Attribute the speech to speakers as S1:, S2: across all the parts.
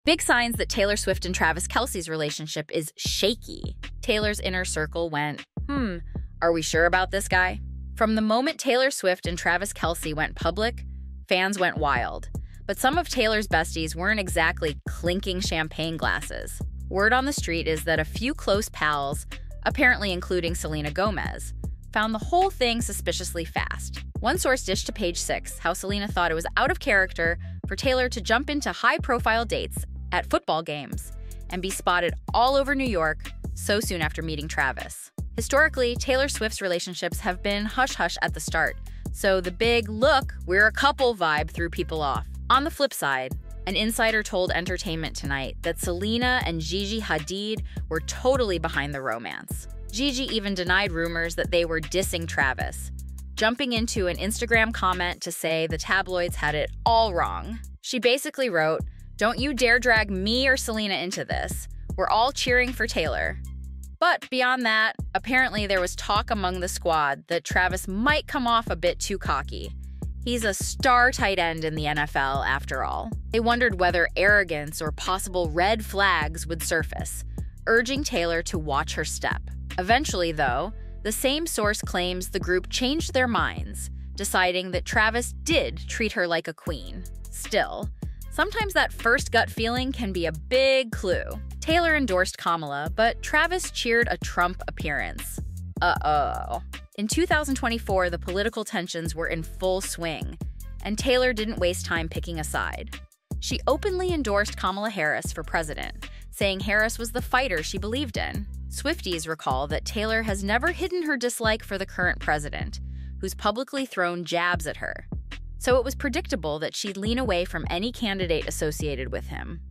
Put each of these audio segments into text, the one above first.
S1: Big signs that Taylor Swift and Travis Kelce's relationship is shaky. Taylor's inner circle went, are we sure about this guy? From the moment Taylor Swift and Travis Kelce went public, fans went wild. But some of Taylor's besties weren't exactly clinking champagne glasses. Word on the street is that a few close pals, apparently including Selena Gomez, found the whole thing suspiciously fast. One source dished to Page 6 how Selena thought it was out of character for Taylor to jump into high-profile dates at football games and be spotted all over New York so soon after meeting Travis. Historically, Taylor Swift's relationships have been hush-hush at the start, so the big, look, we're a couple vibe threw people off. On the flip side, an insider told Entertainment Tonight that Selena and Gigi Hadid were totally behind the romance. Gigi even denied rumors that they were dissing Travis, jumping into an Instagram comment to say the tabloids had it all wrong. She basically wrote, "Don't you dare drag me or Selena into this. We're all cheering for Taylor." But beyond that, apparently there was talk among the squad that Travis might come off a bit too cocky. He's a star tight end in the NFL, after all. They wondered whether arrogance or possible red flags would surface, urging Taylor to watch her step. Eventually, though, the same source claims the group changed their minds, deciding that Travis did treat her like a queen. Still, sometimes that first gut feeling can be a big clue. Taylor endorsed Kamala, but Travis cheered a Trump appearance. In 2024, the political tensions were in full swing, and Taylor didn't waste time picking a side. She openly endorsed Kamala Harris for president, saying Harris was the fighter she believed in. Swifties recall that Taylor has never hidden her dislike for the current president, who's publicly thrown jabs at her. So it was predictable that she'd lean away from any candidate associated with him.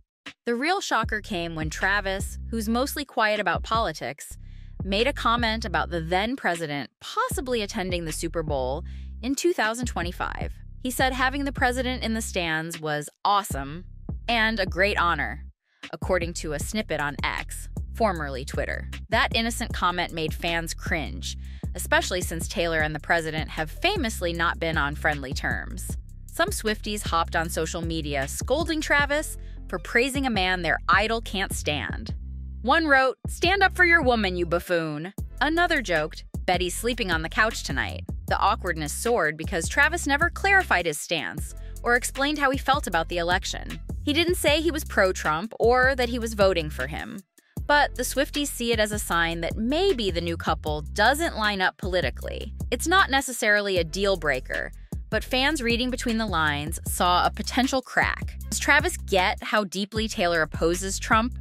S1: The real shocker came when Travis, who's mostly quiet about politics, made a comment about the then-president possibly attending the Super Bowl in 2025. He said having the president in the stands was awesome and a great honor, according to a snippet on X, formerly Twitter. That innocent comment made fans cringe, especially since Taylor and the president have famously not been on friendly terms. Some Swifties hopped on social media scolding Travis for praising a man their idol can't stand. One wrote, "Stand up for your woman, you buffoon." Another joked, "Betty's sleeping on the couch tonight." The awkwardness soared because Travis never clarified his stance or explained how he felt about the election. He didn't say he was pro-Trump or that he was voting for him. But the Swifties see it as a sign that maybe the new couple doesn't line up politically. It's not necessarily a deal breaker, but fans reading between the lines saw a potential crack. Does Travis get how deeply Taylor opposes Trump?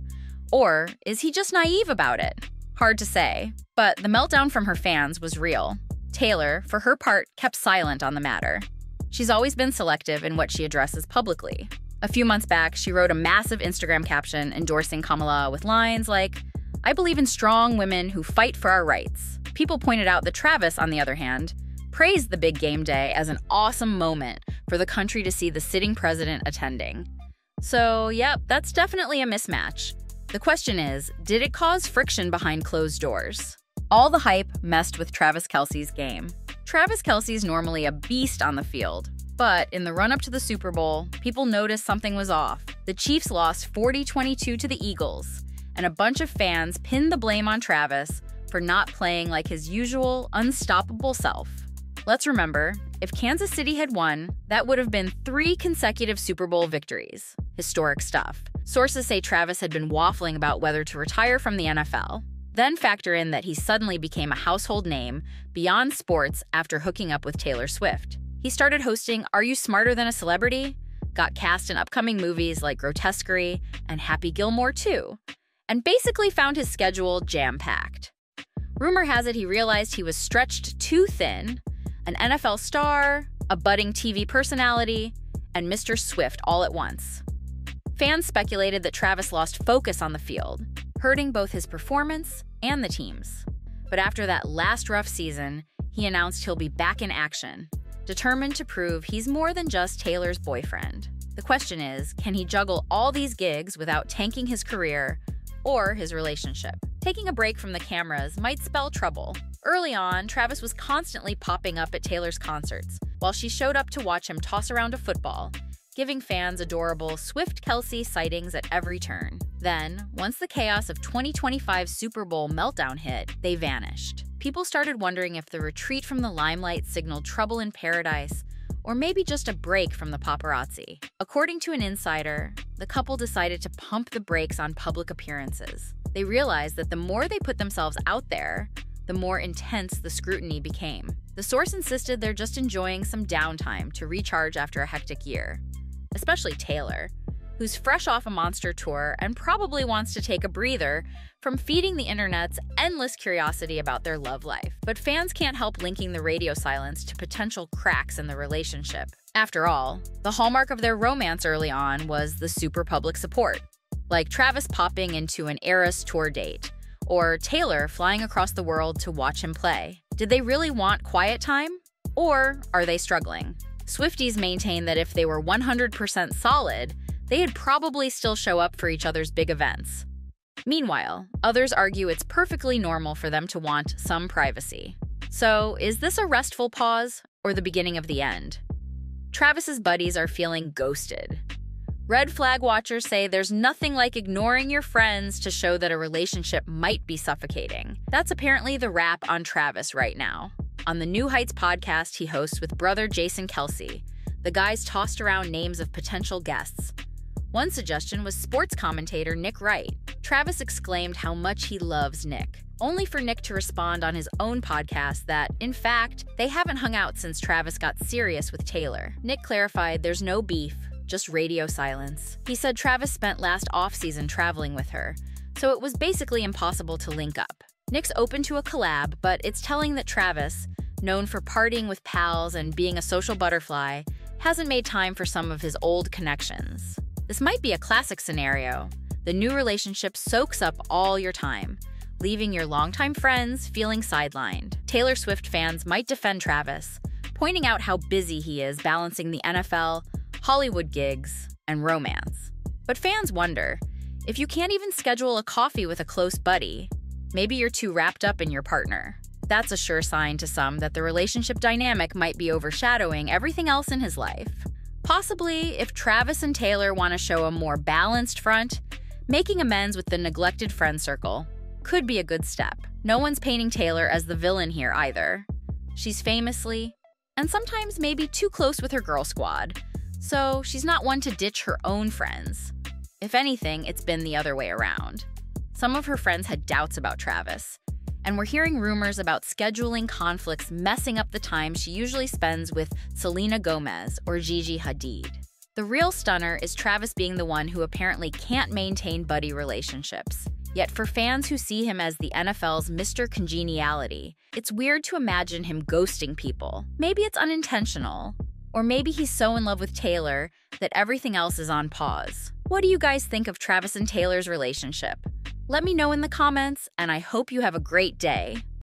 S1: Or is he just naive about it? Hard to say, but the meltdown from her fans was real. Taylor, for her part, kept silent on the matter. She's always been selective in what she addresses publicly. A few months back, she wrote a massive Instagram caption endorsing Kamala with lines like, "I believe in strong women who fight for our rights." People pointed out that Travis, on the other hand, praised the big game day as an awesome moment for the country to see the sitting president attending. So, yep, that's definitely a mismatch. The question is, did it cause friction behind closed doors? All the hype messed with Travis Kelce's game. Travis Kelce's normally a beast on the field, but in the run-up to the Super Bowl, people noticed something was off. The Chiefs lost 40-22 to the Eagles, and a bunch of fans pinned the blame on Travis for not playing like his usual unstoppable self. Let's remember, if Kansas City had won, that would have been 3 consecutive Super Bowl victories. Historic stuff. Sources say Travis had been waffling about whether to retire from the NFL. Then factor in that he suddenly became a household name beyond sports after hooking up with Taylor Swift. He started hosting Are You Smarter Than a Celebrity? Got cast in upcoming movies like Grotesquerie and Happy Gilmore 2, and basically found his schedule jam-packed. Rumor has it he realized he was stretched too thin, an NFL star, a budding TV personality, and Mr. Swift all at once. Fans speculated that Travis lost focus on the field, hurting both his performance and the team's. But after that last rough season, he announced he'll be back in action, determined to prove he's more than just Taylor's boyfriend. The question is, can he juggle all these gigs without tanking his career or his relationship? Taking a break from the cameras might spell trouble. Early on, Travis was constantly popping up at Taylor's concerts, while she showed up to watch him toss around a football, giving fans adorable Swift-Kelce sightings at every turn. Then, once the chaos of 2025 Super Bowl meltdown hit, they vanished. People started wondering if the retreat from the limelight signaled trouble in paradise, or maybe just a break from the paparazzi. According to an insider, the couple decided to pump the brakes on public appearances. They realized that the more they put themselves out there, the more intense the scrutiny became. The source insisted they're just enjoying some downtime to recharge after a hectic year. Especially Taylor, who's fresh off a monster tour and probably wants to take a breather from feeding the internet's endless curiosity about their love life. But fans can't help linking the radio silence to potential cracks in the relationship. After all, the hallmark of their romance early on was the super public support, like Travis popping into an Eras tour date, or Taylor flying across the world to watch him play. Did they really want quiet time? Or are they struggling? Swifties maintain that if they were 100% solid, they'd probably still show up for each other's big events. Meanwhile, others argue it's perfectly normal for them to want some privacy. So, is this a restful pause or the beginning of the end? Travis's buddies are feeling ghosted. Red flag watchers say there's nothing like ignoring your friends to show that a relationship might be suffocating. That's apparently the wrap on Travis right now. On the New Heights podcast he hosts with brother Jason Kelce, the guys tossed around names of potential guests. One suggestion was sports commentator Nick Wright. Travis exclaimed how much he loves Nick, only for Nick to respond on his own podcast that, in fact, they haven't hung out since Travis got serious with Taylor. Nick clarified there's no beef, just radio silence. He said Travis spent last off-season traveling with her, so it was basically impossible to link up. Nick's open to a collab, but it's telling that Travis, known for partying with pals and being a social butterfly, hasn't made time for some of his old connections. This might be a classic scenario. The new relationship soaks up all your time, leaving your longtime friends feeling sidelined. Taylor Swift fans might defend Travis, pointing out how busy he is balancing the NFL, Hollywood gigs, and romance. But fans wonder, if you can't even schedule a coffee with a close buddy, maybe you're too wrapped up in your partner. That's a sure sign to some that the relationship dynamic might be overshadowing everything else in his life. Possibly, if Travis and Taylor want to show a more balanced front, making amends with the neglected friend circle could be a good step. No one's painting Taylor as the villain here either. She's famously, and sometimes maybe too close with her girl squad, so she's not one to ditch her own friends. If anything, it's been the other way around. Some of her friends had doubts about Travis, and we're hearing rumors about scheduling conflicts messing up the time she usually spends with Selena Gomez or Gigi Hadid. The real stunner is Travis being the one who apparently can't maintain buddy relationships. Yet for fans who see him as the NFL's Mr. Congeniality, it's weird to imagine him ghosting people. Maybe it's unintentional. Or maybe he's so in love with Taylor that everything else is on pause. What do you guys think of Travis and Taylor's relationship? Let me know in the comments, and I hope you have a great day.